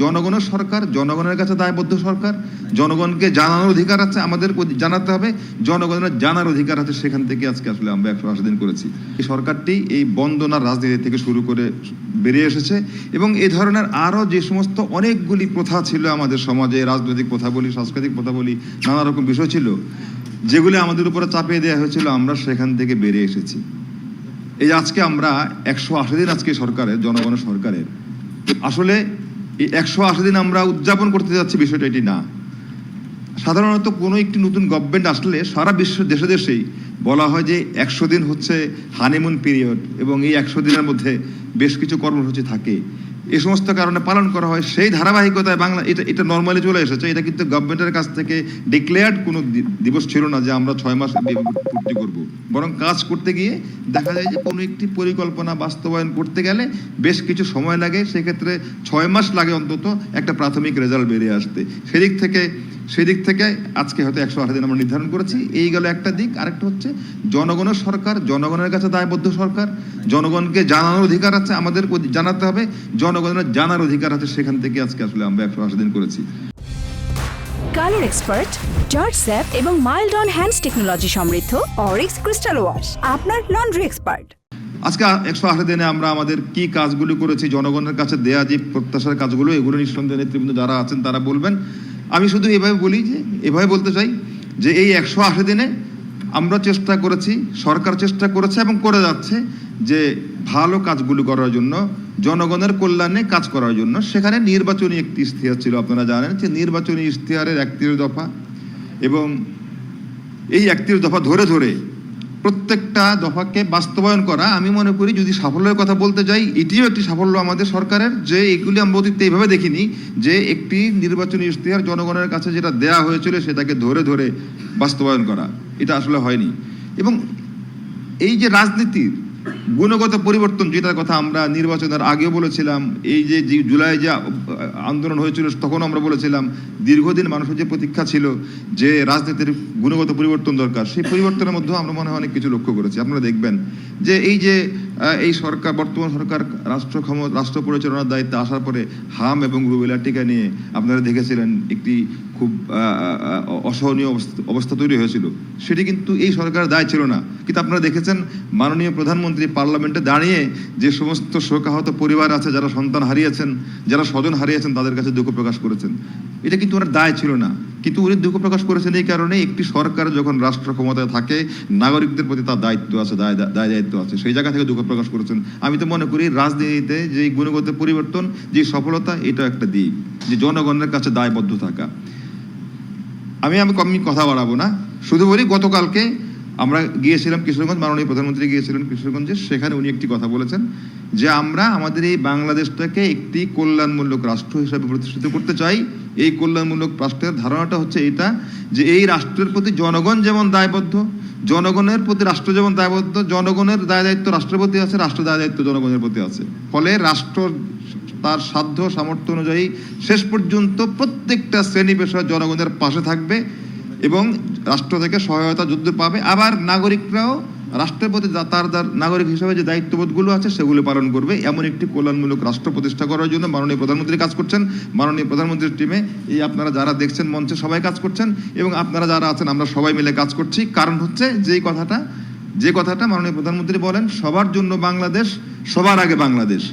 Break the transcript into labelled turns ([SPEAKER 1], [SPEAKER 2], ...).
[SPEAKER 1] জনগণের সরকার, জনগণের কাছে দায়বদ্ধ সরকার। জনগণকে জানানোর অধিকার আছে, আমাদের জানাতে হবে। জনগণের জানার অধিকার আছে, সেখান থেকে আজকে আসলে আমরা 180 দিন করেছি। এই সরকারটি এই বন্দনার রাজনীতি থেকে শুরু করে বেরিয়ে এসেছে এবং এই ধরনের আরও যে সমস্ত অনেকগুলি প্রথা ছিল আমাদের সমাজে, রাজনৈতিক প্রথা বলি, সাংস্কৃতিক প্রথা বলি, নানা রকম বিষয় ছিল যেগুলি আমাদের উপরে চাপিয়ে দেওয়া হয়েছিল, আমরা সেখান থেকে বেরিয়ে এসেছি। এই আজকে আমরা 180 দিন আজকে সরকারের, জনগণের সরকারের, আসলে এই 180 দিন আমরা উদযাপন করতে যাচ্ছি, বিষয়টা এটি না। সাধারণত কোনো একটি নতুন গভর্নমেন্ট আসলে সারা বিশ্বের দেশে দেশেই বলা হয় যে 100 দিন হচ্ছে হানিমুন পিরিয়ড এবং এই 100 দিনের মধ্যে বেশ কিছু কর্মসূচি থাকে, এই সমস্ত কারণে পালন করা হয়। সেই ধারাবাহিকতায় বাংলা এটা নর্মালি চলে এসেছে। এটা কিন্তু গভর্নমেন্টের কাছ থেকে ডিক্লেয়ার্ড কোনো দিবস ছিল না যে আমরা 6 মাস পূর্তি করব। বরং কাজ করতে গিয়ে দেখা যায় যে কোনো একটি পরিকল্পনা বাস্তবায়ন করতে গেলে বেশ কিছু সময় লাগে, সেক্ষেত্রে 6 মাস লাগে অন্তত একটা প্রাথমিক রেজাল্ট বেরিয়ে আসতে। সেদিক থেকে আজকে হয়তো 180 দিন আমরা নির্ধারণ করেছি। এই গেল একটা দিক। আরেকটা হচ্ছে জনগণের সরকার, জনগণের কাছে দায়বদ্ধ সরকার। জনগণকে জানানোর অধিকার আছে, আমাদের জানাতে হবে। জনগণের জানার অধিকার আছে, সেখান থেকে আজকে আসলে আমরা 180 দিন করেছি।
[SPEAKER 2] কালার এক্সপার্ট, জর্জ স্যাপ এবং মাইল্ড অন হ্যান্ডস টেকনোলজি সমৃদ্ধ অরিক্স ক্রিস্টাল ওয়াশ আপনার লন্ড্রি এক্সপার্ট।
[SPEAKER 1] আজকে 180 দিনে আমরা আমাদের কি কাজগুলো করেছি, জনগণের কাছে দেয়া যে প্রত্যাশার কাজগুলো, এগুলো নিঃসন্দেহে নেতৃবৃন্দ যারা আছেন তারা বলবেন। আমি শুধু এভাবে বলতে চাই যে এই 180 দিনে আমরা চেষ্টা করেছি, সরকার চেষ্টা করেছে এবং করে যাচ্ছে যে ভালো কাজগুলো করার জন্য, জনগণের কল্যাণে কাজ করার জন্য। সেখানে নির্বাচনী একটি ইশতেহার ছিল, আপনারা জানেন যে নির্বাচনী ইশতেহারের 31 দফা এবং এই 31 দফা ধরে ধরে প্রত্যেকটা দফাকে বাস্তবায়ন করা। আমি মনে করি যদি সাফল্যের কথা বলতে যাই, এটিও একটি সাফল্য আমাদের সরকারের, যে এগুলি আমরা অতীতে এইভাবে দেখিনি যে একটি নির্বাচনী ইশতেহার জনগণের কাছে যেটা দেয়া হয়েছিল সেটাকে ধরে ধরে বাস্তবায়ন করা, এটা আসলে হয়নি। এবং এই যে রাজনীতির গুণগত পরিবর্তন, যেটার কথা আমরা নির্বাচনের আগেও বলেছিলাম, এই যে জুলাই যে আন্দোলন হয়েছিল তখন আমরা বলেছিলাম, দীর্ঘদিন মানুষের যে প্রতীক্ষা ছিল যে রাজনীতির গুণগত পরিবর্তন দরকার, সেই পরিবর্তনের মধ্যেও আমরা মনে হয় অনেক কিছু লক্ষ্য করেছি। আপনারা দেখবেন যে এই সরকার, বর্তমান সরকার রাষ্ট্র পরিচালনার দায়িত্বে আসার পরে হাম এবং রুবেলা টিকা নিয়ে আপনারা দেখেছিলেন একটি খুব অসহনীয় অবস্থা তৈরি হয়েছিল। সেটি কিন্তু এই সরকারের দায় ছিল না। কিন্তু আপনারা দেখেছেন মাননীয় প্রধানমন্ত্রী পার্লামেন্টে দাঁড়িয়ে যে সমস্ত শোকাহত পরিবার আছে, যারা সন্তান হারিয়েছেন, যারা স্বজন হারিয়েছেন, তাদের কাছে দুঃখ প্রকাশ করেছেন। এটা কিন্তু ওনার দায় ছিল না, কিন্তু উনি দুঃখ প্রকাশ করেছেন এই কারণে, একটি সরকার যখন রাষ্ট্র ক্ষমতায় থাকে নাগরিকদের প্রতি তার দায়িত্ব আছে, দায়িত্ব আছে, সেই জায়গা থেকে দুঃখ প্রকাশ করেছেন। আমি তো মনে করি রাজনীতিতে যে গুণগত পরিবর্তন, যে সফলতা, এটা একটা দিক, যে জনগণের কাছে দায়বদ্ধ থাকা। আমি কথা বাড়াবো না, শুধু বলি গতকালকে আমরা গিয়েছিলাম কিশোরগঞ্জ, মাননীয় প্রধানমন্ত্রী গিয়েছিলেন কিশোরগঞ্জে। সেখানে উনি একটি কথা বলেছেন যে আমরা আমাদের এই বাংলাদেশটাকে একটি কল্যাণমূলক রাষ্ট্র হিসেবে প্রতিষ্ঠিত করতে চাই। এই কল্যাণমূলক রাষ্ট্রের ধারণাটা হচ্ছে এটা, যে এই রাষ্ট্রের প্রতি জনগণ যেমন দায়বদ্ধ, জনগণের প্রতি রাষ্ট্র যেমন দায়বদ্ধ, জনগণের দায়িত্ব রাষ্ট্রের প্রতি আছে, রাষ্ট্র দায়িত্ব জনগণের প্রতি আছে। ফলে রাষ্ট্র তার সাধ্য সামর্থ্য অনুযায়ী শেষ পর্যন্ত প্রত্যেকটা শ্রেণী পেশা জনগণের পাশে থাকবে এবং রাষ্ট্র থেকে সহায়তা যুদ্ধ পাবে। আবার নাগরিকরাও রাষ্ট্রের প্রতি তার নাগরিক হিসেবে যে দায়িত্ববোধগুলো আছে সেগুলো পালন করবে। এমন একটি কল্যাণমূলক রাষ্ট্র প্রতিষ্ঠা করার জন্য মাননীয় প্রধানমন্ত্রী কাজ করছেন। মাননীয় প্রধানমন্ত্রীর টিমে এই আপনারা যারা দেখছেন মঞ্চে সবাই কাজ করছেন এবং আপনারা যারা আছেন আমরা সবাই মিলে কাজ করছি। কারণ হচ্ছে যে কথাটা মাননীয় প্রধানমন্ত্রী বলেন, সবার জন্য বাংলাদেশ, সবার আগে বাংলাদেশ।